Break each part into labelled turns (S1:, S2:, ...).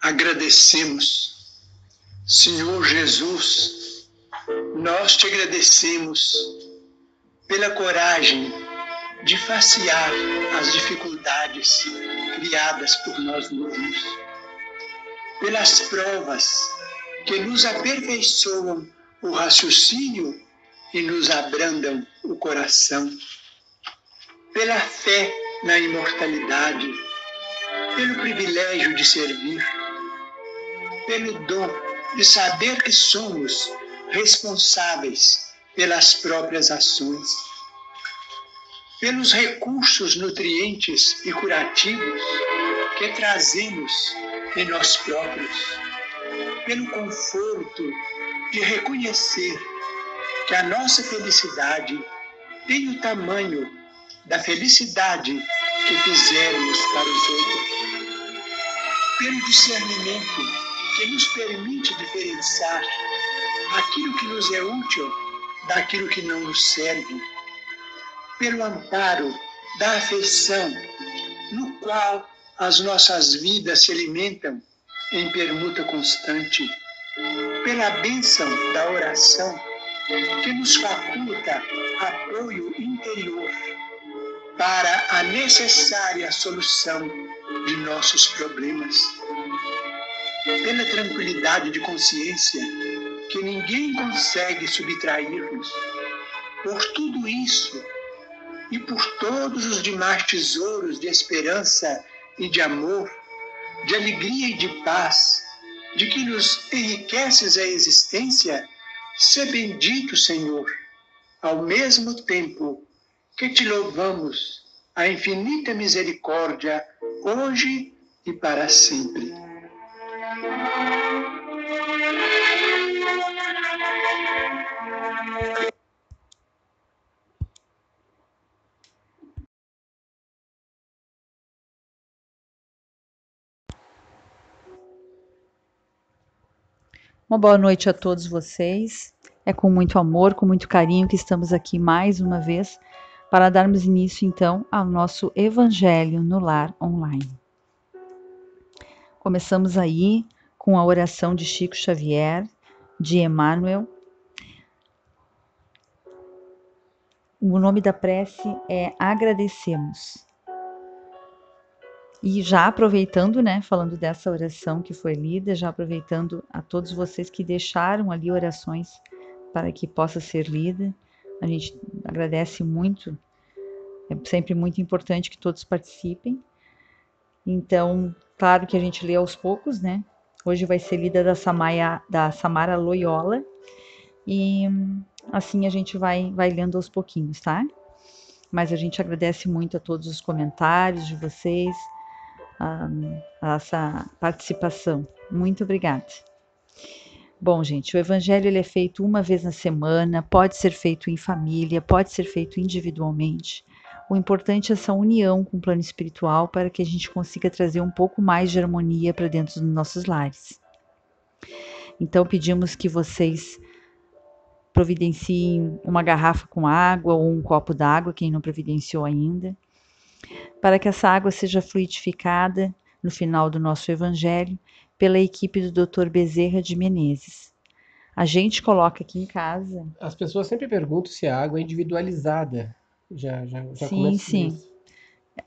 S1: agradecemos. Senhor Jesus, nós te agradecemos pela coragem de facear as dificuldades criadas por nós mesmos, pelas provas que nos aperfeiçoam o raciocínio e nos abrandam o coração, pela fé na imortalidade, pelo privilégio de servir, pelo dom de saber que somos responsáveis pelas próprias ações, pelos recursos nutrientes e curativos que trazemos em nós próprios, pelo conforto de reconhecer que a nossa felicidade tem o tamanho da felicidade que fizermos para os outros, pelo discernimento que nos permite diferenciar aquilo que nos é útil daquilo que não nos serve, pelo amparo da afeição, no qual as nossas vidas se alimentam em permuta constante, pela bênção da oração, que nos faculta apoio interior para a necessária solução de nossos problemas, pela tranquilidade de consciência que ninguém consegue subtrair-nos. Por tudo isso e por todos os demais tesouros de esperança e de amor, de alegria e de paz, de que nos enriqueces a existência, sê bendito, Senhor, ao mesmo tempo que te louvamos a infinita misericórdia, hoje e para sempre.
S2: Uma boa noite a todos vocês. É com muito amor, com muito carinho que estamos aqui mais uma vez para darmos início então ao nosso Evangelho no Lar Online. Começamos aí com a oração de Chico Xavier, de Emmanuel. O nome da prece é Agradecemos. E já aproveitando, né, falando dessa oração que foi lida, já aproveitando a todos vocês que deixaram ali orações para que possa ser lida, a gente agradece muito, é sempre muito importante que todos participem. Então, claro que a gente lê aos poucos, né? Hoje vai ser lida da Samara Loyola, e assim a gente vai lendo aos pouquinhos, tá? Mas a gente agradece muito a todos os comentários de vocês, a essa participação. Muito obrigada. Bom, gente, o evangelho ele é feito uma vez na semana, pode ser feito em família, pode ser feito individualmente. O importante é essa união com o plano espiritual para que a gente consiga trazer um pouco mais de harmonia para dentro dos nossos lares. Então, pedimos que vocês providenciem uma garrafa com água ou um copo d'água, quem não providenciou ainda, para que essa água seja fluidificada no final do nosso evangelho pela equipe do Dr. Bezerra de Menezes. A gente coloca aqui em casa.
S3: As pessoas sempre perguntam se a água é individualizada. Já
S2: sim, sim.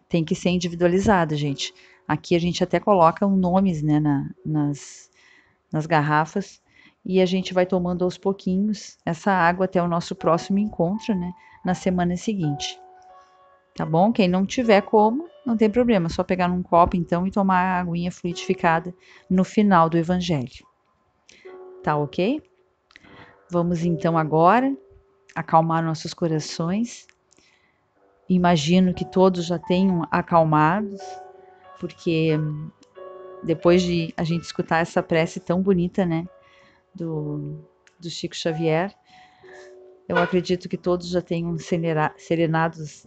S2: Tem que ser individualizada, gente. Aqui a gente até coloca nomes, né, nas garrafas, e a gente vai tomando aos pouquinhos essa água até o nosso próximo encontro, né, na semana seguinte. Tá bom? Quem não tiver como, não tem problema, é só pegar num copo então e tomar a aguinha fluidificada no final do evangelho. Tá ok? Vamos então agora acalmar nossos corações. Imagino que todos já tenham acalmados, porque depois de a gente escutar essa prece tão bonita, né, do Chico Xavier, eu acredito que todos já tenham serenados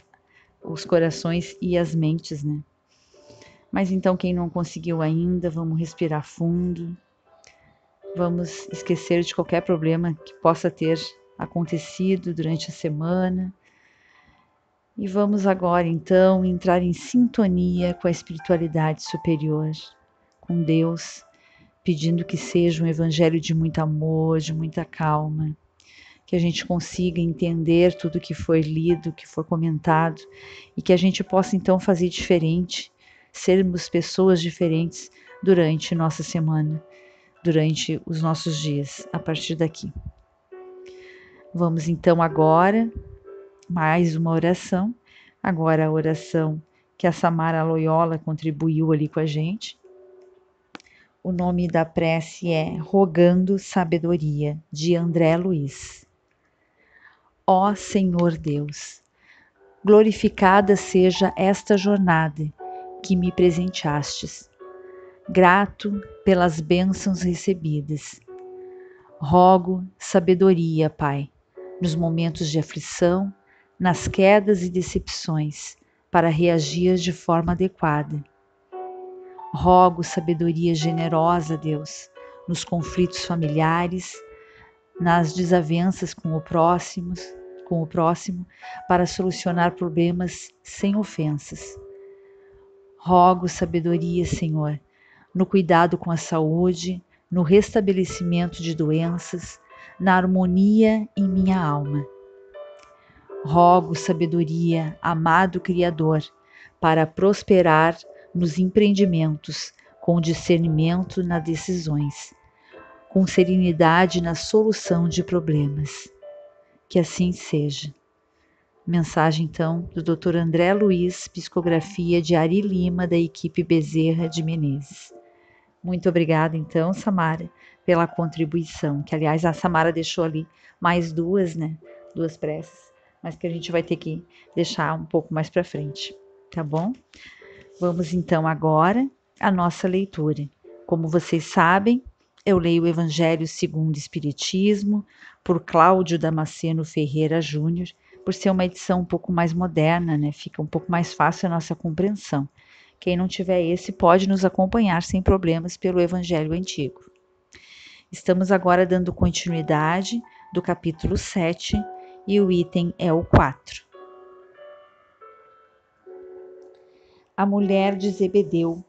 S2: os corações e as mentes, né? Mas então quem não conseguiu ainda, vamos respirar fundo, vamos esquecer de qualquer problema que possa ter acontecido durante a semana. E vamos agora, então, entrar em sintonia com a espiritualidade superior, com Deus, pedindo que seja um evangelho de muito amor, de muita calma, que a gente consiga entender tudo que foi lido, que foi comentado, e que a gente possa então fazer diferente, sermos pessoas diferentes durante nossa semana, durante os nossos dias, a partir daqui. Vamos então agora, mais uma oração, agora a oração que a Samara Loyola contribuiu ali com a gente. O nome da prece é Rogando Sabedoria, de André Luiz. Ó Senhor Deus, glorificada seja esta jornada que me presenteastes. Grato pelas bênçãos recebidas. Rogo sabedoria, Pai, nos momentos de aflição, nas quedas e decepções, para reagir de forma adequada. Rogo sabedoria generosa, Deus, nos conflitos familiares, nas desavenças com o próximo, para solucionar problemas sem ofensas. Rogo sabedoria, Senhor, no cuidado com a saúde, no restabelecimento de doenças, na harmonia em minha alma. Rogo sabedoria, amado Criador, para prosperar nos empreendimentos, com discernimento nas decisões, com serenidade na solução de problemas. Que assim seja. Mensagem, então, do Dr. André Luiz, psicografia de Ari Lima, da equipe Bezerra de Menezes. Muito obrigada, então, Samara, pela contribuição, que, aliás, a Samara deixou ali mais duas preces, mas que a gente vai ter que deixar um pouco mais para frente, tá bom? Vamos, então, agora à nossa leitura. Como vocês sabem, eu leio o Evangelho segundo o Espiritismo, por Cláudio Damasceno Ferreira Júnior, por ser uma edição um pouco mais moderna, né? Fica um pouco mais fácil a nossa compreensão. Quem não tiver esse pode nos acompanhar sem problemas pelo Evangelho Antigo. Estamos agora dando continuidade do capítulo 7 e o item é o 4. A mulher de Zebedeu,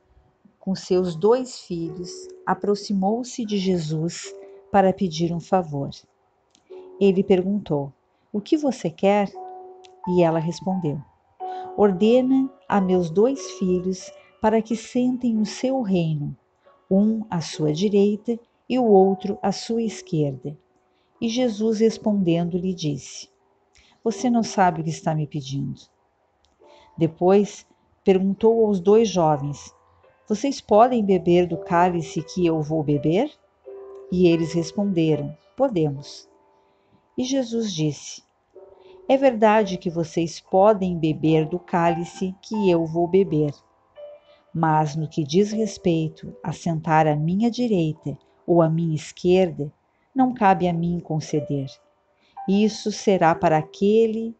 S2: com seus 2 filhos, aproximou-se de Jesus para pedir um favor. Ele perguntou: "O que você quer?" E ela respondeu: "Ordena a meus 2 filhos para que sentem no seu reino, um à sua direita e o outro à sua esquerda." E Jesus respondendo lhe disse: "Você não sabe o que está me pedindo." Depois perguntou aos 2 jovens: "Vocês podem beber do cálice que eu vou beber?" E eles responderam: "Podemos." E Jesus disse: "É verdade que vocês podem beber do cálice que eu vou beber, mas no que diz respeito a sentar à minha direita ou à minha esquerda, não cabe a mim conceder. Isso será para aqueles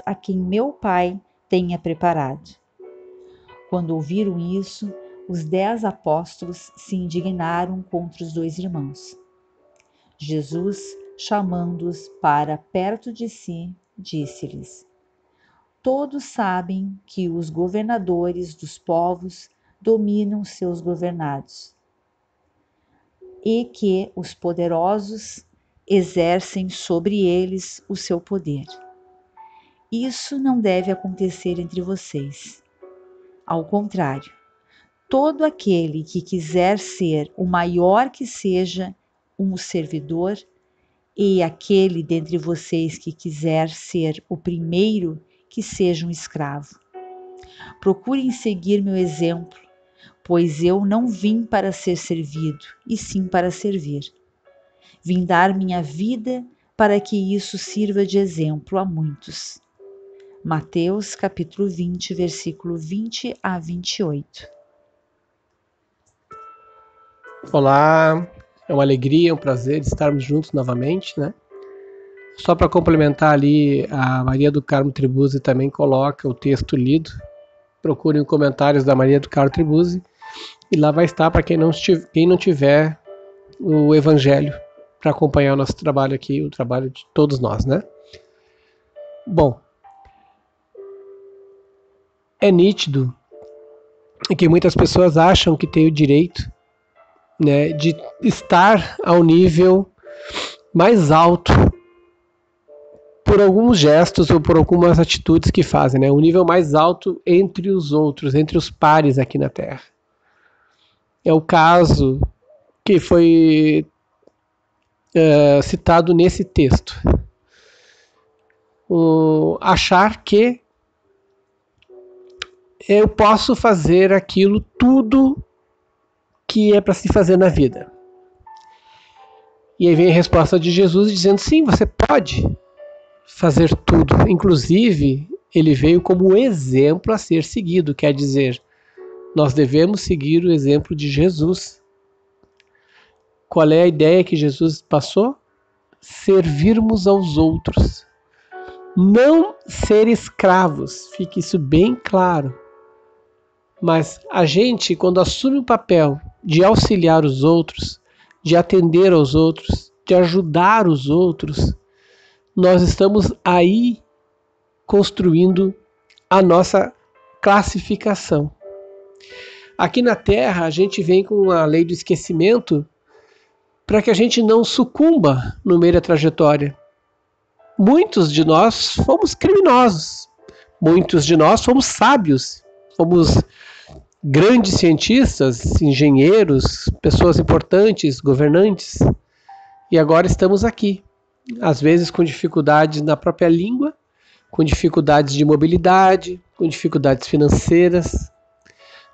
S2: a quem meu Pai tenha preparado." Quando ouviram isso, os 10 apóstolos se indignaram contra os 2 irmãos. Jesus, chamando-os para perto de si, disse-lhes: "Todos sabem que os governadores dos povos dominam seus governados e que os poderosos exercem sobre eles o seu poder. Isso não deve acontecer entre vocês. Ao contrário, todo aquele que quiser ser o maior que seja um servidor, e aquele dentre vocês que quiser ser o primeiro, que seja um escravo. Procurem seguir meu exemplo, pois eu não vim para ser servido, e sim para servir. Vim dar minha vida para que isso sirva de exemplo a muitos." Mateus capítulo 20, versículo 20 a 28.
S3: Olá, é uma alegria, um prazer estarmos juntos novamente, né? Só para complementar ali, a Maria do Carmo Tribuzzi também coloca o texto lido. Procurem os comentários da Maria do Carmo Tribuzzi e lá vai estar para quem não tiver o Evangelho para acompanhar o nosso trabalho aqui, o trabalho de todos nós, né? Bom, é nítido que muitas pessoas acham que têm o direito né, de estar ao nível mais alto por alguns gestos ou por algumas atitudes que fazem, né, um nível mais alto entre os outros, entre os pares aqui na Terra. É o caso que foi citado nesse texto. Achar que eu posso fazer aquilo tudo que é para se fazer na vida. E aí vem a resposta de Jesus dizendo, sim, você pode fazer tudo. Inclusive, ele veio como exemplo a ser seguido, quer dizer, nós devemos seguir o exemplo de Jesus. Qual é a ideia que Jesus passou? Servirmos aos outros. Não ser escravos, fique isso bem claro. Mas a gente, quando assume o papel de auxiliar os outros, de atender aos outros, de ajudar os outros, nós estamos aí construindo a nossa classificação. Aqui na Terra, a gente vem com a lei do esquecimento para que a gente não sucumba no meio da trajetória. Muitos de nós fomos criminosos, muitos de nós fomos sábios, fomos grandes cientistas, engenheiros, pessoas importantes, governantes, e agora estamos aqui, às vezes com dificuldades na própria língua, com dificuldades de mobilidade, com dificuldades financeiras,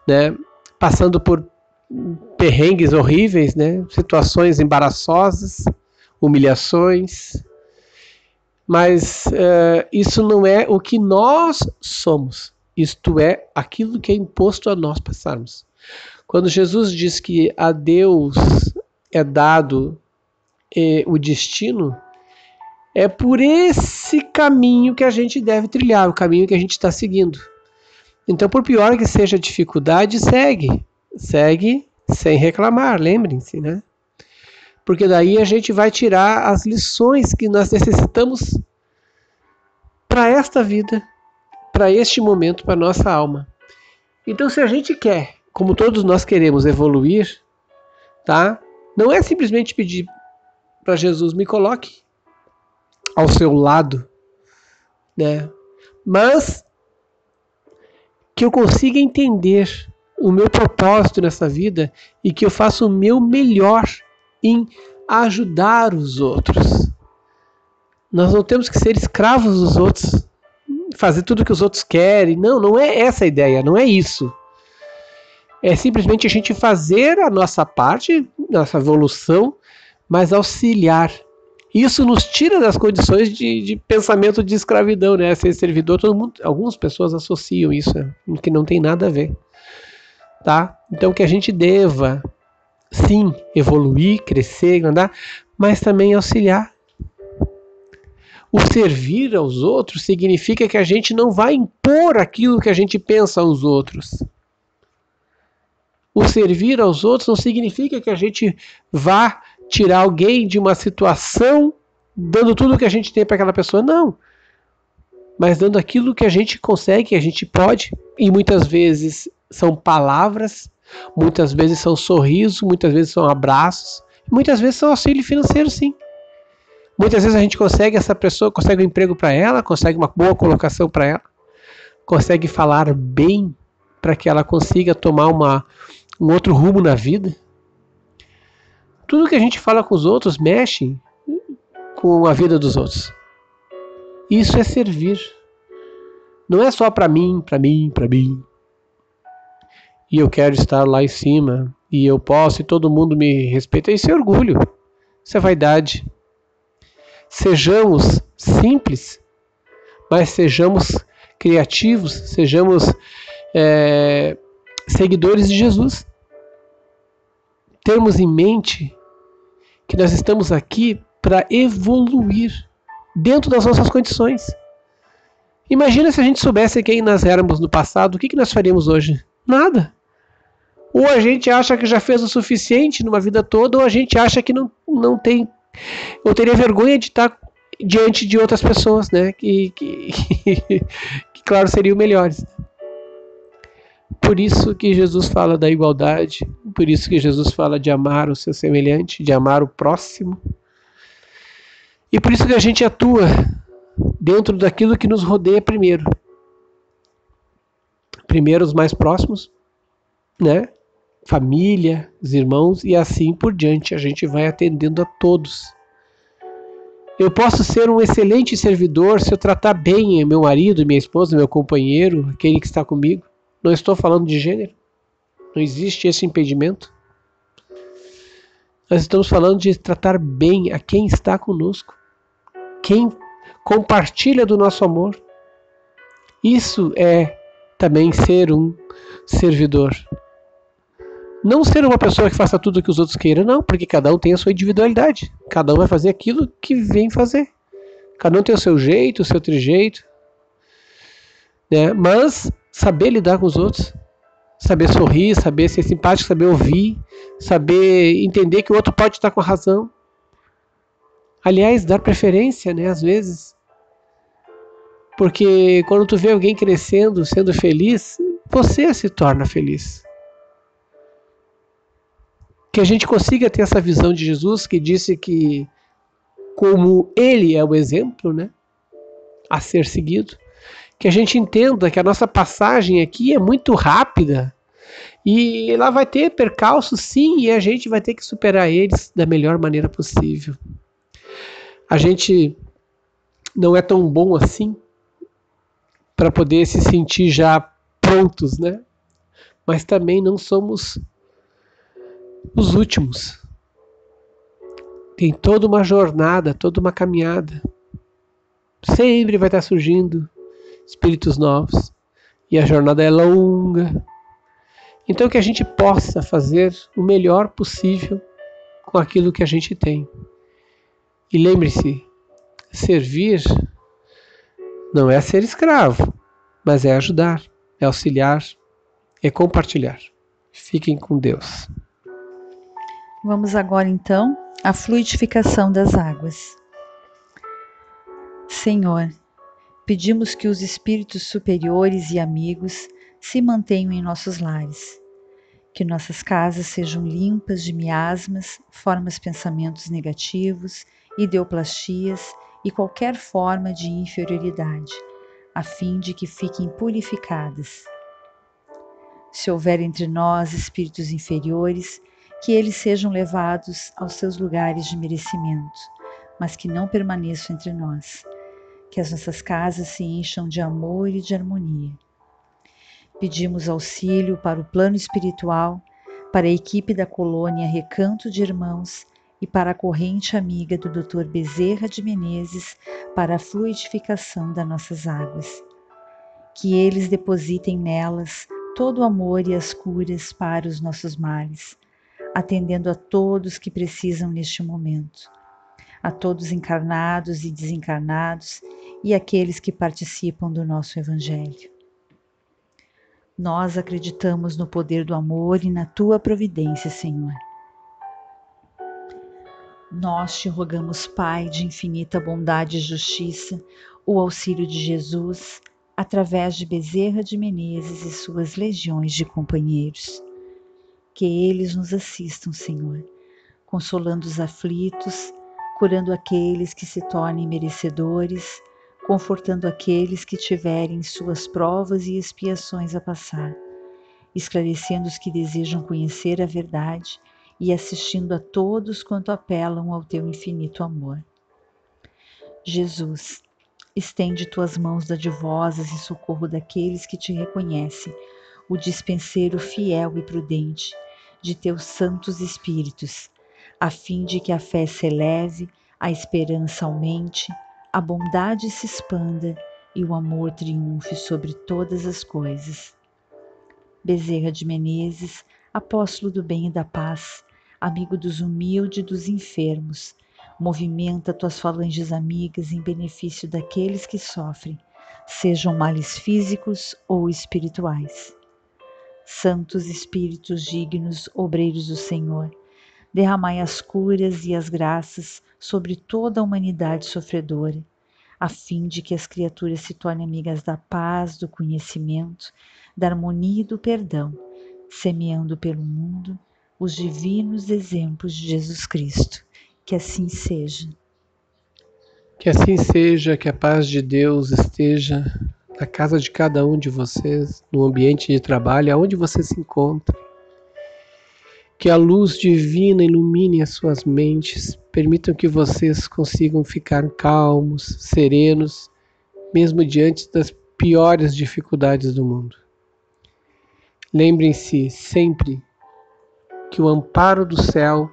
S3: né? Passando por perrengues horríveis, né? Situações embaraçosas, humilhações, mas isso não é o que nós somos. Isto é aquilo que é imposto a nós passarmos. Quando Jesus diz que a Deus é dado o destino, é por esse caminho que a gente deve trilhar, o caminho que a gente está seguindo. Então, por pior que seja a dificuldade, segue sem reclamar, lembrem-se, né? Porque daí a gente vai tirar as lições que nós necessitamos para esta vida, para este momento, para nossa alma. Então, se a gente quer, como todos nós queremos, evoluir, tá? Não é simplesmente pedir para Jesus, me coloque ao seu lado, né? Mas que eu consiga entender o meu propósito nessa vida e que eu faça o meu melhor em ajudar os outros. Nós não temos que ser escravos dos outros, fazer tudo que os outros querem. Não é essa a ideia, não é isso. É simplesmente a gente fazer a nossa parte, nossa evolução, mas auxiliar. Isso nos tira das condições de pensamento de escravidão, né? Ser servidor, todo mundo, algumas pessoas associam isso, que não tem nada a ver. Tá? Então que a gente deva, sim, evoluir, crescer, andar, mas também auxiliar. O servir aos outros significa que a gente não vai impor aquilo que a gente pensa aos outros. O servir aos outros não significa que a gente vá tirar alguém de uma situação dando tudo que a gente tem para aquela pessoa, não. Mas dando aquilo que a gente consegue, que a gente pode, e muitas vezes são palavras, muitas vezes são sorrisos, muitas vezes são abraços, muitas vezes são auxílio financeiro, sim. Muitas vezes a gente consegue, essa pessoa consegue um emprego para ela, consegue uma boa colocação para ela, consegue falar bem para que ela consiga tomar um outro rumo na vida. Tudo que a gente fala com os outros mexe com a vida dos outros. Isso é servir. Não é só para mim. E eu quero estar lá em cima, e eu posso, e todo mundo me respeita. Isso é orgulho, isso é vaidade. Sejamos simples, mas sejamos criativos, sejamos seguidores de Jesus. Termos em mente que nós estamos aqui para evoluir dentro das nossas condições. Imagina se a gente soubesse quem nós éramos no passado, o que nós faríamos hoje? Nada. Ou a gente acha que já fez o suficiente numa vida toda, ou a gente acha que não tem, ou teria vergonha de estar diante de outras pessoas, né? Que claro, seriam melhores. Por isso que Jesus fala da igualdade, Por isso que Jesus fala de amar o seu semelhante, de amar o próximo. E por isso que a gente atua dentro daquilo que nos rodeia primeiro. Primeiro os mais próximos, né? Família, os irmãos, e assim por diante. A gente vai atendendo a todos. Eu posso ser um excelente servidor se eu tratar bem meu marido, minha esposa, meu companheiro, aquele que está comigo. Não estou falando de gênero. Não existe esse impedimento. Nós estamos falando de tratar bem a quem está conosco. Quem compartilha do nosso amor. Isso é também ser um servidor. Não ser uma pessoa que faça tudo o que os outros queiram, não, porque cada um tem a sua individualidade. Cada um vai fazer aquilo que vem fazer. Cada um tem o seu jeito, o seu trejeito. Né? Mas saber lidar com os outros. Saber sorrir, saber ser simpático, saber ouvir. Saber entender que o outro pode estar com a razão. Aliás, dar preferência, né, às vezes. Porque quando tu vê alguém crescendo, sendo feliz, você se torna feliz. Que a gente consiga ter essa visão de Jesus, que disse que, como ele é o exemplo, né, a ser seguido, que a gente entenda que a nossa passagem aqui é muito rápida e lá vai ter percalços, sim, e a gente vai ter que superar eles da melhor maneira possível. A gente não é tão bom assim para poder se sentir já prontos, né? Mas também não somos os últimos. Tem toda uma jornada, toda uma caminhada. Sempre vai estar surgindo espíritos novos. E a jornada é longa. Então que a gente possa fazer o melhor possível com aquilo que a gente tem. E lembre-se, servir não é ser escravo, mas é ajudar, é auxiliar, é compartilhar. Fiquem com Deus.
S2: Vamos agora então à fluidificação das águas. Senhor, pedimos que os espíritos superiores e amigos se mantenham em nossos lares, que nossas casas sejam limpas de miasmas, formas pensamentos negativos, ideoplastias e qualquer forma de inferioridade, a fim de que fiquem purificadas. Se houver entre nós espíritos inferiores, que eles sejam levados aos seus lugares de merecimento, mas que não permaneçam entre nós. Que as nossas casas se encham de amor e de harmonia. Pedimos auxílio para o plano espiritual, para a equipe da colônia Recanto de Irmãos e para a corrente amiga do Dr. Bezerra de Menezes para a fluidificação das nossas águas. Que eles depositem nelas todo o amor e as curas para os nossos males, atendendo a todos que precisam neste momento, a todos encarnados e desencarnados e aqueles que participam do nosso Evangelho. Nós acreditamos no poder do amor e na Tua providência, Senhor. Nós te rogamos, Pai de infinita bondade e justiça, o auxílio de Jesus, através de Bezerra de Menezes e suas legiões de companheiros. Que eles nos assistam, Senhor, consolando os aflitos, curando aqueles que se tornem merecedores, confortando aqueles que tiverem suas provas e expiações a passar, esclarecendo os que desejam conhecer a verdade e assistindo a todos quanto apelam ao teu infinito amor. Jesus, estende tuas mãos dadivosas em socorro daqueles que te reconhecem, o dispenseiro fiel e prudente de teus santos espíritos, a fim de que a fé se eleve, a esperança aumente, a bondade se expanda e o amor triunfe sobre todas as coisas. Bezerra de Menezes, apóstolo do bem e da paz, amigo dos humildes e dos enfermos, movimenta tuas falanges amigas em benefício daqueles que sofrem, sejam males físicos ou espirituais. Santos Espíritos dignos, obreiros do Senhor, derramai as curas e as graças sobre toda a humanidade sofredora, a fim de que as criaturas se tornem amigas da paz, do conhecimento, da harmonia e do perdão, semeando pelo mundo os divinos exemplos de Jesus Cristo. Que assim seja.
S3: Que assim seja, que a paz de Deus esteja na casa de cada um de vocês, no ambiente de trabalho, aonde você se encontra. Que a luz divina ilumine as suas mentes, permitam que vocês consigam ficar calmos, serenos, mesmo diante das piores dificuldades do mundo. Lembrem-se sempre que o amparo do céu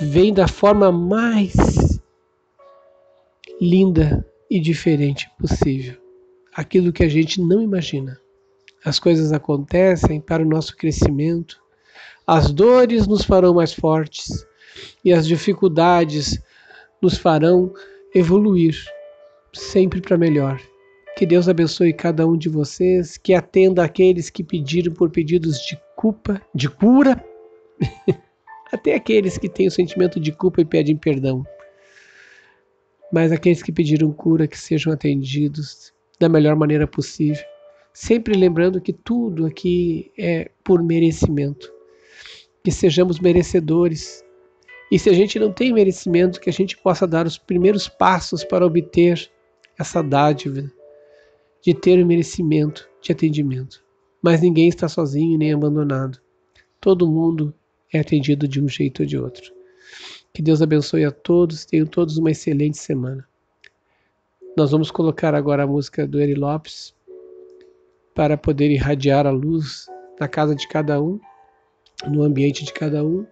S3: vem da forma mais linda e diferente possível. Aquilo que a gente não imagina. As coisas acontecem para o nosso crescimento, as dores nos farão mais fortes e as dificuldades nos farão evoluir, sempre para melhor. Que Deus abençoe cada um de vocês, que atenda aqueles que pediram por pedidos de culpa, de cura, até aqueles que têm o sentimento de culpa e pedem perdão. Mas aqueles que pediram cura, que sejam atendidos da melhor maneira possível. Sempre lembrando que tudo aqui é por merecimento. Que sejamos merecedores. E se a gente não tem merecimento, que a gente possa dar os primeiros passos para obter essa dádiva de ter o merecimento de atendimento. Mas ninguém está sozinho nem abandonado. Todo mundo é atendido de um jeito ou de outro. Que Deus abençoe a todos, tenham todos uma excelente semana. Nós vamos colocar agora a música do Eri Lopes para poder irradiar a luz na casa de cada um, no ambiente de cada um.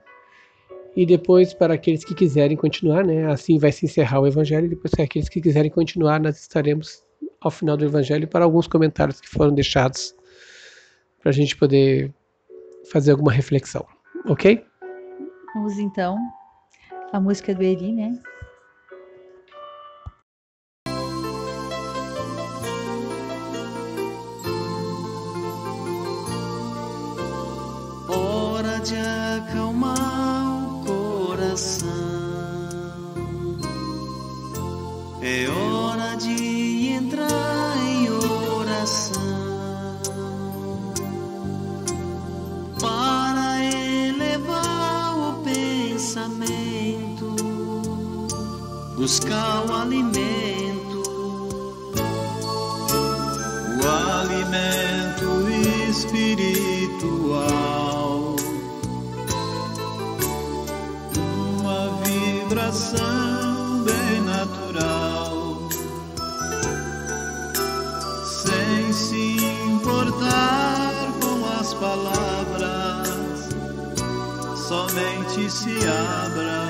S3: E depois, para aqueles que quiserem continuar, né? Assim vai se encerrar o Evangelho. Depois, para aqueles que quiserem continuar, nós estaremos ao final do Evangelho para alguns comentários que foram deixados para a gente poder fazer alguma reflexão. Ok?
S2: Vamos então a música do Eri, né?
S4: Hora de acalmar o coração, é hora de entrar em oração para elevar o pensamento, buscar o alimento espiritual, uma vibração bem natural, sem se importar com as palavras, somente se abra.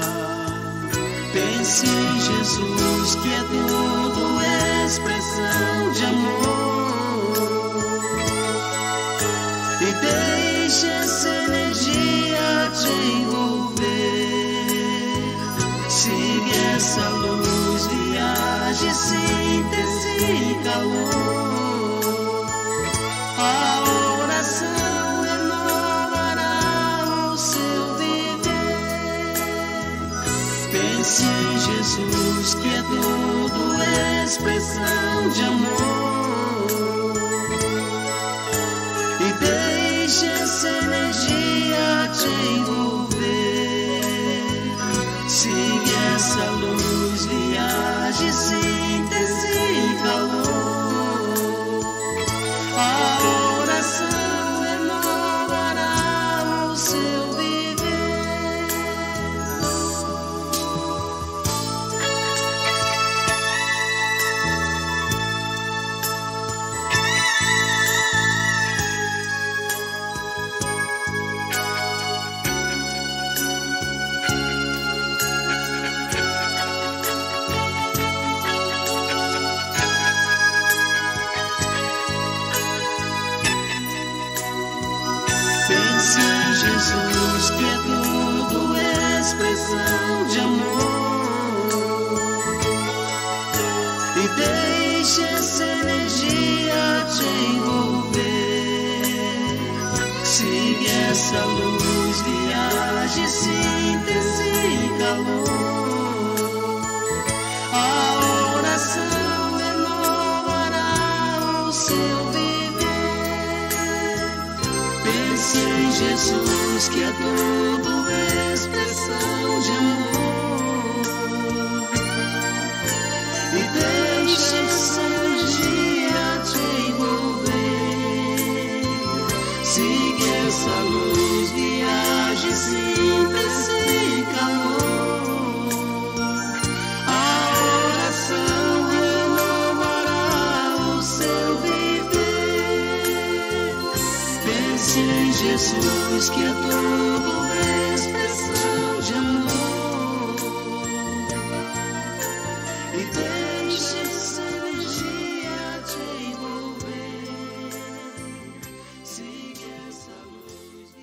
S4: Pense em Jesus, que é tudo expressão de amor, e deixe essa energia te envolver. Siga essa luz, viaje, síntese e calor. A oração renovará o seu viver. Pense em Jesus, que é tudo expressão de amor, e deixe essa energia te envolver. Siga essa luz, viaje, síntese e calor. A oração renovará o seu viver. Pense em Jesus, que é tudo expressão de amor, e deixe essa energia te envolver. Siga essa luz, viaje, síntese e calor. A oração renovará o seu viver. Pense em Jesus que é tudo expressão de amor. E deixe essa energia te envolver. Siga essa luz, viaje, sinta esse calor. A oração renovará o seu viver. Pense em Jesus que é tudo expressão de amor. E deixe essa energia te envolver. Siga essa luz.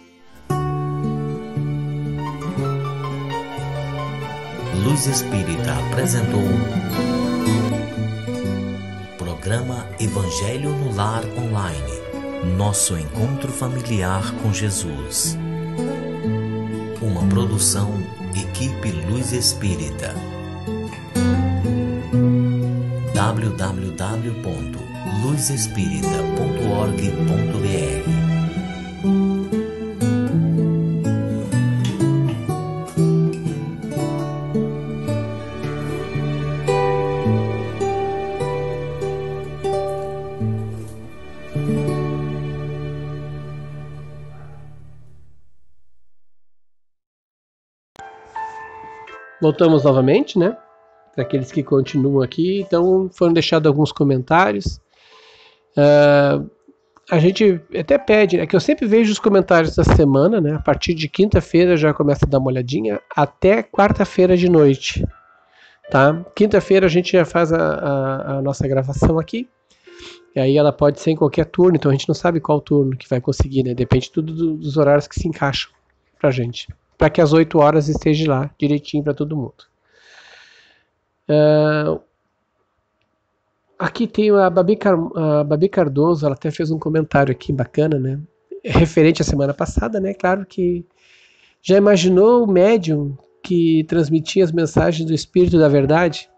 S5: Luz Espírita apresentou programa Evangelho no Lar Online. Nosso encontro familiar com Jesus. Uma produção Equipe Luz Espírita. www.luzespirita.org.br.
S3: Voltamos novamente, né? Para aqueles que continuam aqui. Então, foram deixados alguns comentários. A gente até pede, né? Que eu sempre vejo os comentários da semana, né? A partir de quinta-feira já começa a dar uma olhadinha, até quarta-feira de noite, tá? Quinta-feira a gente já faz a nossa gravação aqui. E aí ela pode ser em qualquer turno, então a gente não sabe qual turno que vai conseguir, né? Depende tudo dos horários que se encaixam pra gente. Para que às 8 horas esteja lá, direitinho para todo mundo. Aqui tem a Babi Cardoso, ela até fez um comentário aqui bacana, né? Referente à semana passada, né? Claro que já imaginou o médium que transmitia as mensagens do Espírito da Verdade?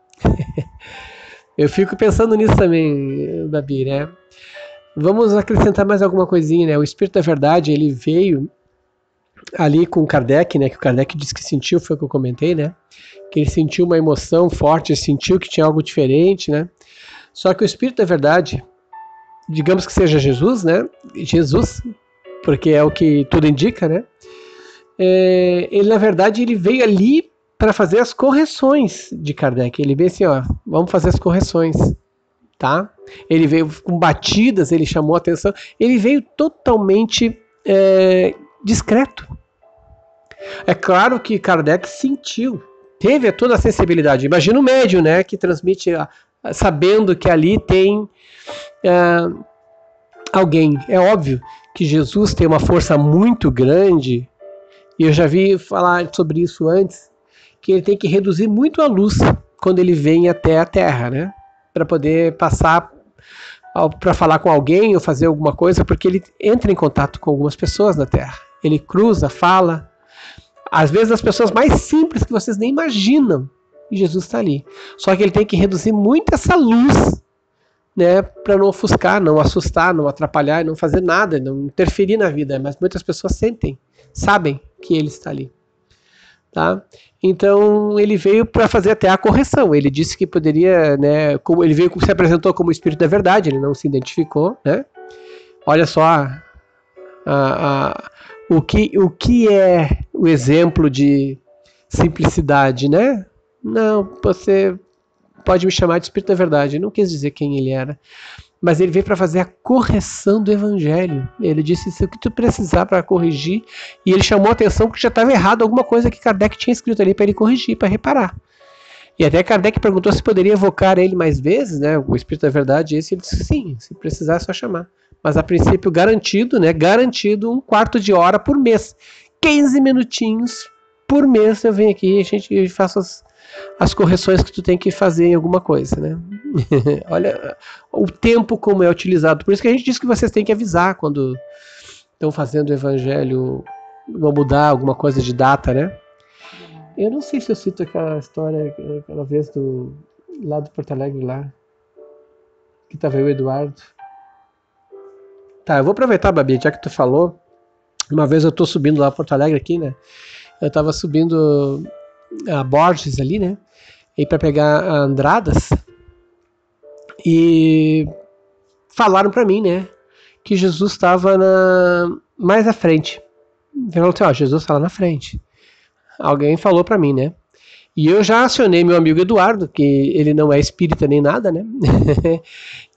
S3: Eu fico pensando nisso também, Babi, né? Vamos acrescentar mais alguma coisinha, né? O Espírito da Verdade, ele veio ali com Kardec, né, que o Kardec disse que sentiu, foi o que eu comentei, né, que ele sentiu uma emoção forte, sentiu que tinha algo diferente, né, só que o Espírito da Verdade, digamos que seja Jesus, né, Jesus, porque é o que tudo indica, né, ele na verdade ele veio ali para fazer as correções de Kardec, ele veio assim, ó, vamos fazer as correções, tá, ele veio com batidas, ele chamou a atenção, ele veio totalmente discreto. É claro que Kardec sentiu, teve toda a sensibilidade. Imagina o médium, né, que transmite sabendo que ali tem alguém. É óbvio que Jesus tem uma força muito grande, e eu já vi falar sobre isso antes, que ele tem que reduzir muito a luz quando ele vem até a Terra, né, para poder passar para falar com alguém ou fazer alguma coisa, porque ele entra em contato com algumas pessoas na Terra. Ele cruza, fala. Às vezes as pessoas mais simples que vocês nem imaginam. E Jesus está ali. Só que ele tem que reduzir muito essa luz, né, para não ofuscar, não assustar, não atrapalhar, não fazer nada, não interferir na vida. Mas muitas pessoas sentem, sabem que ele está ali. Tá? Então ele veio para fazer até a correção. Ele disse que poderia, né, ele veio, se apresentou como o Espírito da Verdade, ele não se identificou, né? Olha só o que é o exemplo de simplicidade, né? Não, você pode me chamar de Espírito da Verdade. Ele não quis dizer quem ele era, mas ele veio para fazer a correção do Evangelho. Ele disse isso, o que tu precisar para corrigir, e ele chamou a atenção que já estava errado alguma coisa que Kardec tinha escrito ali para ele corrigir, para reparar. E até Kardec perguntou se poderia evocar ele mais vezes, né? O Espírito da Verdade, esse, ele disse sim, se precisar é só chamar. Mas a princípio garantido, né? Garantido 1/4 de hora por mês. 15 minutinhos por mês eu venho aqui e a gente faço as correções que tu tem que fazer em alguma coisa, né? Olha o tempo como é utilizado. Por isso que a gente diz que vocês têm que avisar quando estão fazendo o Evangelho, vão mudar alguma coisa de data, né? Eu não sei se eu cito aquela história, aquela vez lá do Porto Alegre, lá, que estava eu e o Eduardo. Tá, eu vou aproveitar, Babi, já que tu falou, Uma vez eu tô subindo lá Porto Alegre aqui, né? Eu tava subindo a Borges ali, né? E para pegar a Andradas. E falaram para mim, né? Que Jesus estava mais à frente. Falou assim, ó, Jesus está lá na frente. Alguém falou para mim, né? E eu já acionei meu amigo Eduardo, que ele não é espírita nem nada, né?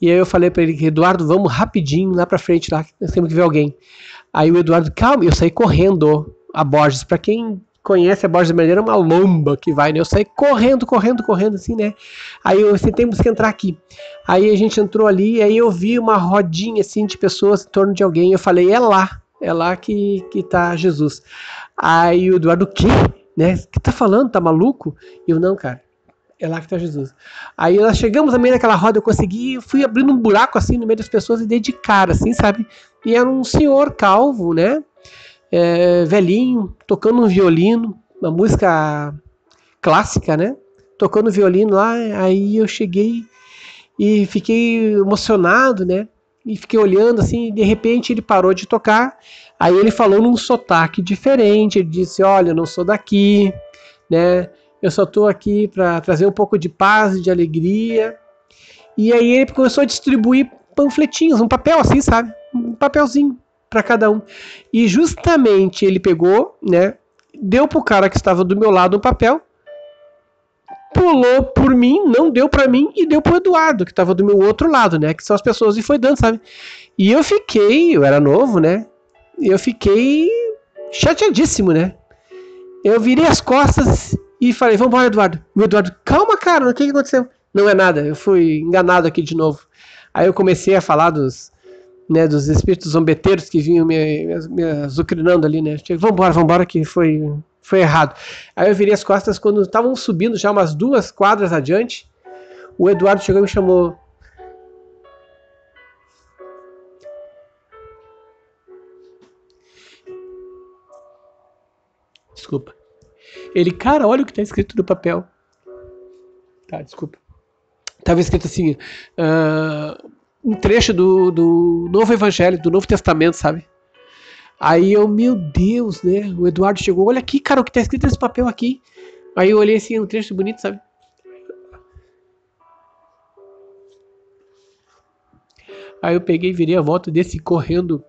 S3: E aí eu falei para ele, Eduardo, vamos rapidinho lá pra frente, lá, nós temos que ver alguém. Aí o Eduardo, calma, eu saí correndo a Borges. Pra quem conhece a Borges da Maneira, é uma lomba que vai, né? Eu saí correndo, assim, né? Aí eu assim, temos que entrar aqui. Aí a gente entrou ali, e aí eu vi uma rodinha, assim, de pessoas em torno de alguém. Eu falei, é lá que tá Jesus. Aí o Eduardo, o quê? Né? O que tá falando? Tá maluco? E eu, não, cara, é lá que tá Jesus. Aí nós chegamos no meio daquela roda, eu fui abrindo um buraco assim no meio das pessoas e dei de cara, assim, sabe? E era um senhor calvo, né? Velhinho, tocando um violino, uma música clássica, né? Tocando violino lá, aí eu cheguei e fiquei emocionado, né? E fiquei olhando assim, e de repente ele parou de tocar. Aí ele falou num sotaque diferente, ele disse, olha, eu não sou daqui, né? Eu só estou aqui para trazer um pouco de paz e de alegria. E aí ele começou a distribuir panfletinhos, um papel assim, sabe? Um papelzinho para cada um. E justamente ele pegou, né? Deu pro cara que estava do meu lado um papel, pulou por mim, não deu para mim e deu pro Eduardo, que estava do meu outro lado, né? Que são as pessoas, e foi dando, sabe? E eu era novo, né? E eu fiquei chateadíssimo, né? Eu virei as costas e falei, vamos embora, Eduardo. O Eduardo, calma, cara, o que aconteceu? Não é nada, eu fui enganado aqui de novo. Aí eu comecei a falar dos espíritos zombeteiros que vinham me azucrinando ali, né? Vamos embora que foi errado. Aí eu virei as costas, quando estavam subindo já umas 2 quadras adiante, o Eduardo chegou e me chamou. Desculpa. Ele, cara, olha o que tá escrito no papel. Tá, desculpa. Tava escrito assim, um trecho do Novo Evangelho, do Novo Testamento, sabe? Aí eu, meu Deus, né? O Eduardo chegou, olha aqui, cara, o que tá escrito nesse papel aqui. Aí eu olhei assim, um trecho bonito, sabe? Aí eu peguei, virei a volta desse correndo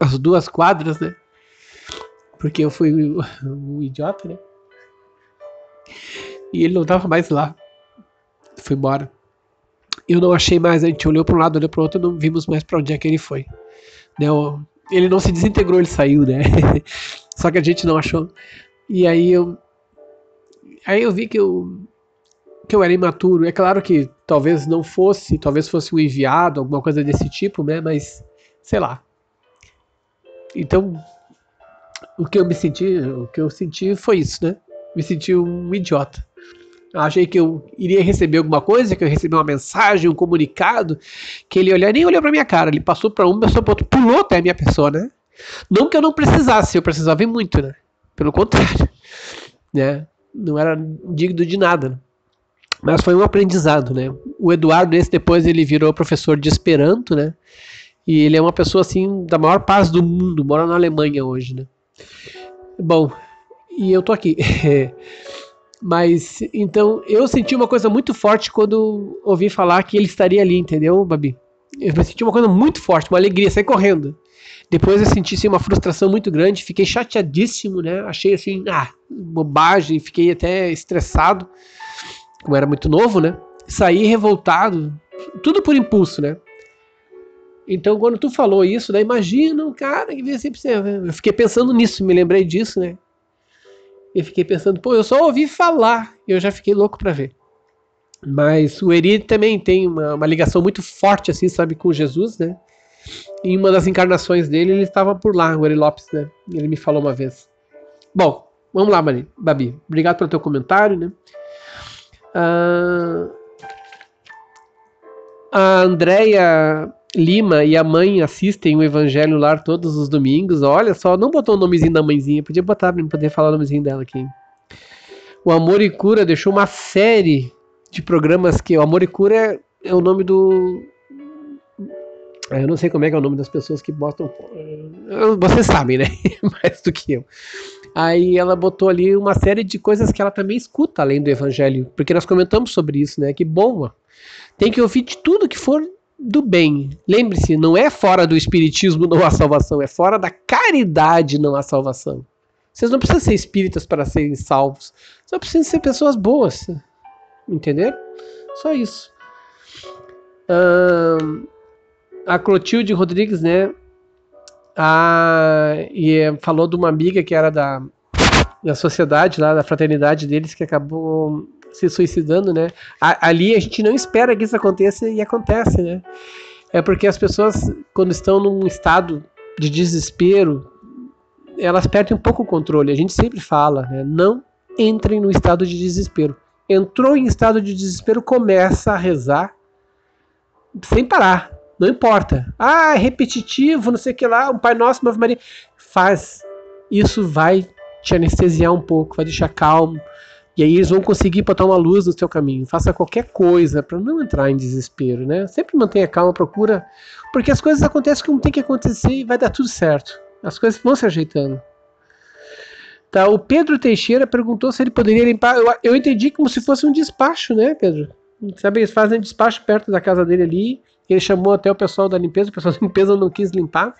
S3: as 2 quadras, né? Porque eu fui um idiota, né? E ele não tava mais lá. Foi embora. Eu não achei mais, a gente olhou para um lado, olhou para o outro, não vimos mais para onde é que ele foi. Né? Ele não se desintegrou, ele saiu, né? Só que a gente não achou. E aí eu vi que eu era imaturo. É claro que talvez fosse um enviado, alguma coisa desse tipo, né? Mas, sei lá. Então, o que eu senti foi isso, né? Me senti um idiota. Achei que eu iria receber alguma coisa, que eu ia receber uma mensagem, um comunicado, que ele nem olhou pra minha cara, ele passou pra um, passou pra outro, pulou até a minha pessoa, né? Não que eu não precisasse, eu precisava ir muito, né? Pelo contrário, né? Não era digno de nada, né? Mas foi um aprendizado, né? O Eduardo, depois ele virou professor de Esperanto, né? E ele é uma pessoa, assim, da maior paz do mundo, mora na Alemanha hoje, né? Bom, e eu tô aqui. Mas, então, eu senti uma coisa muito forte quando ouvi falar que ele estaria ali, entendeu, Babi? Eu senti uma coisa muito forte, uma alegria, saí correndo. Depois eu senti, assim, uma frustração muito grande, fiquei chateadíssimo, né? Achei, assim, bobagem, fiquei até estressado, como era muito novo, né? Saí revoltado, tudo por impulso, né? Então, quando tu falou isso, daí imagina um cara que veio sempre ser. Eu fiquei pensando nisso, me lembrei disso, né? Eu fiquei pensando, eu só ouvi falar, e eu já fiquei louco pra ver. Mas o Eri também tem uma ligação muito forte, assim, sabe, com Jesus, né? Em uma das encarnações dele, ele estava por lá, o Eri Lopes, né? Ele me falou uma vez. Bom, vamos lá, Babi. Obrigado pelo teu comentário, né? A Andréia Lima e a mãe assistem o Evangelho no Lar todos os domingos. Olha só, não botou o nomezinho da mãezinha. Podia botar pra poder falar o nomezinho dela aqui. O Amor e Cura deixou uma série de programas que... O Amor e Cura é o nome do... Eu não sei como é que é o nome das pessoas que botam... Vocês sabem, né? Mais do que eu. Aí ela botou ali uma série de coisas que ela também escuta além do evangelho, porque nós comentamos sobre isso, né? Que bom, tem que ouvir de tudo que for do bem. Lembre-se, não é fora do espiritismo não há salvação, é fora da caridade não há salvação. Vocês não precisam ser espíritas para serem salvos, só precisam ser pessoas boas, entenderam? Só isso. A Clotilde Rodrigues, né? Falou de uma amiga que era da sociedade lá, da fraternidade deles, que acabou se suicidando, né? Ali a gente não espera que isso aconteça e acontece, né? É porque as pessoas, quando estão num estado de desespero, elas perdem um pouco o controle. A gente sempre fala, né? Não entrem no estado de desespero. Entrou em estado de desespero, começa a rezar sem parar. Não importa. É repetitivo, não sei o que lá, um Pai Nosso, uma Ave Maria. Faz. Isso vai te anestesiar um pouco, vai deixar calmo. E aí eles vão conseguir botar uma luz no seu caminho. Faça qualquer coisa para não entrar em desespero, né? Sempre mantenha calma, procura. Porque as coisas acontecem como tem que acontecer e vai dar tudo certo. As coisas vão se ajeitando. Tá, o Pedro Teixeira perguntou se ele poderia limpar. Eu entendi como se fosse um despacho, né, Pedro? Sabe, eles fazem despacho perto da casa dele ali. Ele chamou até o pessoal da limpeza. O pessoal da limpeza não quis limpar.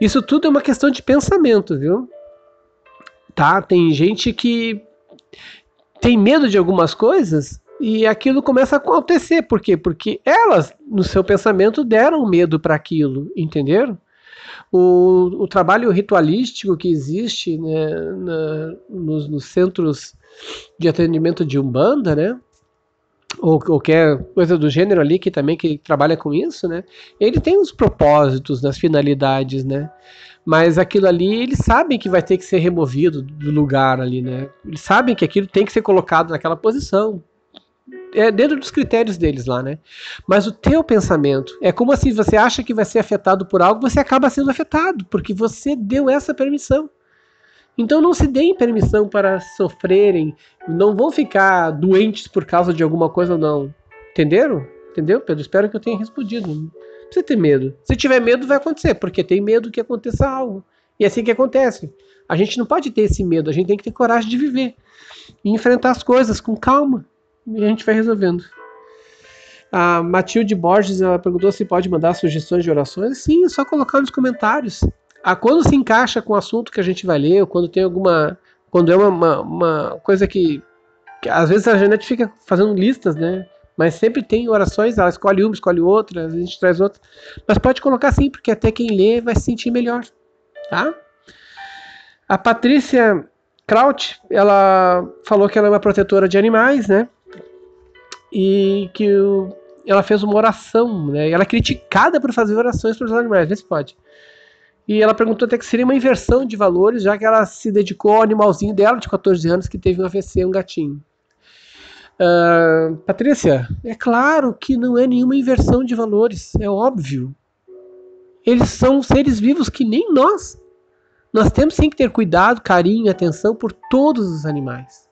S3: Isso tudo é uma questão de pensamento, viu? Tá, tem gente que tem medo de algumas coisas e aquilo começa a acontecer. Por quê? Porque elas, no seu pensamento, deram medo para aquilo, entenderam? O trabalho ritualístico que existe, né, nos centros de atendimento de Umbanda, né, ou qualquer coisa do gênero ali que também que trabalha com isso, né, ele tem os propósitos, as finalidades, né, mas aquilo ali eles sabem que vai ter que ser removido do lugar ali, né, eles sabem que aquilo tem que ser colocado naquela posição, é dentro dos critérios deles lá, né? Mas o teu pensamento é como assim, você acha que vai ser afetado por algo, você acaba sendo afetado, porque você deu essa permissão. Então não se deem permissão para sofrerem, não vão ficar doentes por causa de alguma coisa, não. Entenderam? Entendeu, Pedro? Espero que eu tenha respondido. Não precisa ter medo. Se tiver medo, vai acontecer, porque tem medo que aconteça algo. E é assim que acontece. A gente não pode ter esse medo, a gente tem que ter coragem de viver e enfrentar as coisas com calma. E a gente vai resolvendo. A Matilde Borges, ela perguntou se pode mandar sugestões de orações. Sim, é só colocar nos comentários. Quando se encaixa com o assunto que a gente vai ler, ou quando tem alguma... Quando é uma coisa que às vezes a Janete fica fazendo listas, né? Mas sempre tem orações, ela escolhe uma, escolhe outra, a gente traz outra. Mas pode colocar sim, porque até quem lê vai se sentir melhor. Tá? A Patrícia Kraut, ela falou que ela é uma protetora de animais, né? E que ela fez uma oração, né? Ela é criticada por fazer orações para os animais, vê se pode. E ela perguntou até que seria uma inversão de valores, já que ela se dedicou ao animalzinho dela de 14 anos que teve um AVC, um gatinho. Patrícia, é claro que não é nenhuma inversão de valores, é óbvio. Eles são seres vivos que nem nós. Nós temos sim que ter cuidado, carinho e atenção por todos os animais.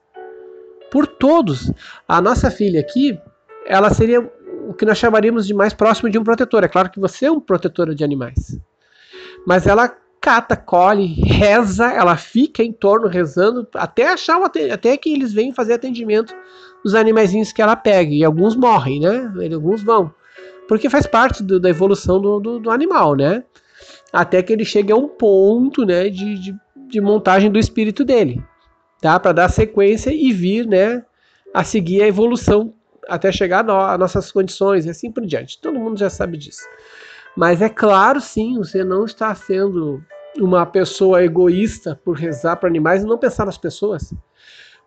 S3: Por todos. A nossa filha aqui, ela seria o que nós chamaríamos de mais próximo de um protetor. É claro que você é um protetora de animais. Mas ela cata, colhe, reza, ela fica em torno rezando até até que eles venham fazer atendimento dos animaizinhos que ela pega. E alguns morrem, né? Alguns vão. Porque faz parte da evolução do animal, né? Até que ele chegue a um ponto, né, de montagem do espírito dele. Tá? Para dar sequência e vir, né, a seguir a evolução até chegar a nossas condições e assim por diante. Todo mundo já sabe disso. Mas é claro, sim, você não está sendo uma pessoa egoísta por rezar para animais e não pensar nas pessoas.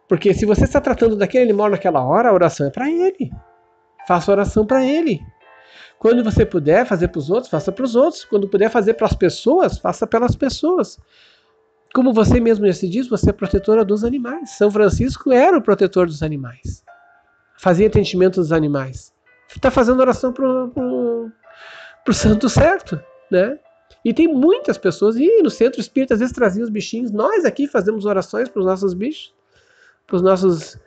S3: Porque se você está tratando daquele animal naquela hora, a oração é para ele. Faça oração para ele. Quando você puder fazer para os outros, faça para os outros. Quando puder fazer para as pessoas, faça pelas pessoas. Como você mesmo já se diz, você é protetora dos animais. São Francisco era o protetor dos animais. Fazia atendimento dos animais. Está fazendo oração pro santo certo, né? E tem muitas pessoas, e no centro espírita às vezes traziam os bichinhos. Nós aqui fazemos orações para os nossos bichos, para os nossos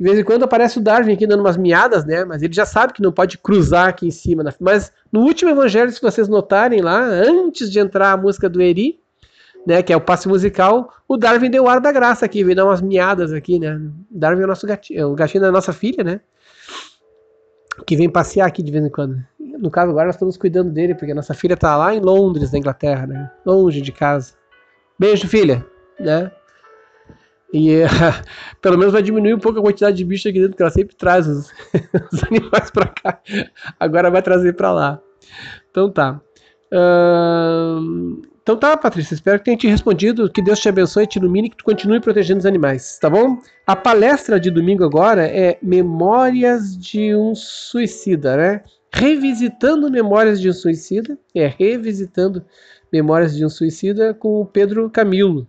S3: De vez em quando aparece o Darwin aqui dando umas miadas, né? Mas ele já sabe que não pode cruzar aqui em cima. Mas no último evangelho, se vocês notarem lá, antes de entrar a música do Eri, né, que é o passe musical, o Darwin deu o ar da graça aqui, veio dar umas miadas aqui, né? O Darwin é o nosso gatinho, o gatinho da nossa filha, né? Que vem passear aqui de vez em quando. No caso, agora nós estamos cuidando dele, porque a nossa filha tá lá em Londres, na Inglaterra, né? Longe de casa. Beijo, filha, né? E pelo menos vai diminuir um pouco a quantidade de bicho aqui dentro, porque ela sempre traz os animais pra cá. Agora vai trazer pra lá. Então tá. Então tá, Patrícia, espero que tenha te respondido, que Deus te abençoe, te ilumine, que tu continue protegendo os animais, tá bom? A palestra de domingo agora é Memórias de um Suicida, né? Revisitando Memórias de um Suicida, Revisitando Memórias de um Suicida com o Pedro Camilo,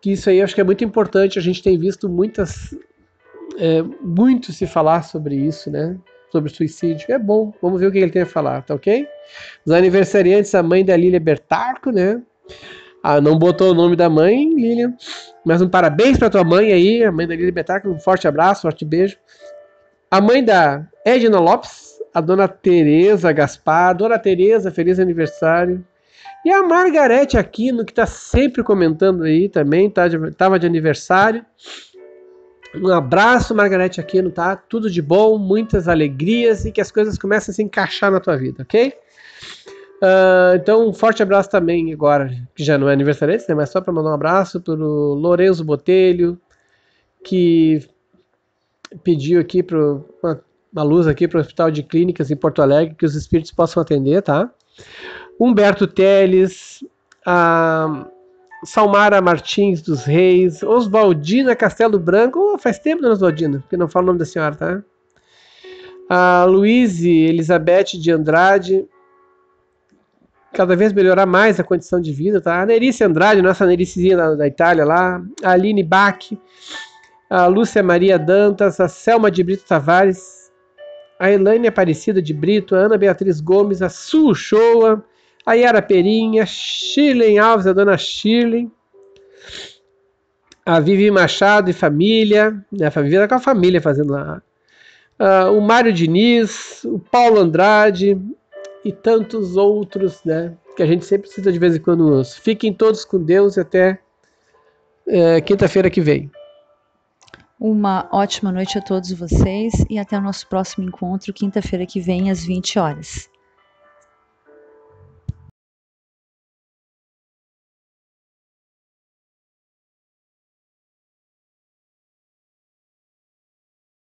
S3: que isso aí acho que é muito importante, a gente tem visto muito se falar sobre isso, né? Sobre suicídio, é bom, vamos ver o que ele tem a falar, tá ok? Os aniversariantes, a mãe da Lília Bertarco, né? Não botou o nome da mãe, Lília, mas um parabéns pra tua mãe aí, a mãe da Lília Bertarco, um forte abraço, forte beijo. A mãe da Edna Lopes, a dona Tereza Gaspar, dona Tereza, feliz aniversário. E a Margarete Aquino, que tá sempre comentando aí também, tava de aniversário. Um abraço, Margarete Aquino, tá? Tudo de bom, muitas alegrias e que as coisas comecem a se encaixar na tua vida, ok? Então, um forte abraço também agora, que já não é aniversariante, né? Mas só para mandar um abraço para o Lourenço Botelho, que pediu aqui uma luz aqui para o Hospital de Clínicas em Porto Alegre, que os espíritos possam atender, tá? Humberto Teles, a Salmara Martins dos Reis, Oswaldina Castelo Branco, faz tempo, dona Oswaldina, porque não falo o nome da senhora, tá? A Luíse Elizabeth de Andrade, cada vez melhorar mais a condição de vida, tá? A Nerice Andrade, nossa Nericezinha da Itália lá, a Aline Bach, a Lúcia Maria Dantas, a Selma de Brito Tavares, a Elaine Aparecida de Brito, a Ana Beatriz Gomes, a Su Shoa, a Yara Perinha, Shirley Alves, a dona Shirley, a Vivi Machado e família, né? A Vivi tá com a família fazendo lá, o Mário Diniz, o Paulo Andrade e tantos outros, né? Que a gente sempre precisa de vez em quando ouça. Fiquem todos com Deus e até quinta-feira que vem.
S2: Uma ótima noite a todos vocês e até o nosso próximo encontro, quinta-feira que vem, às 20 horas.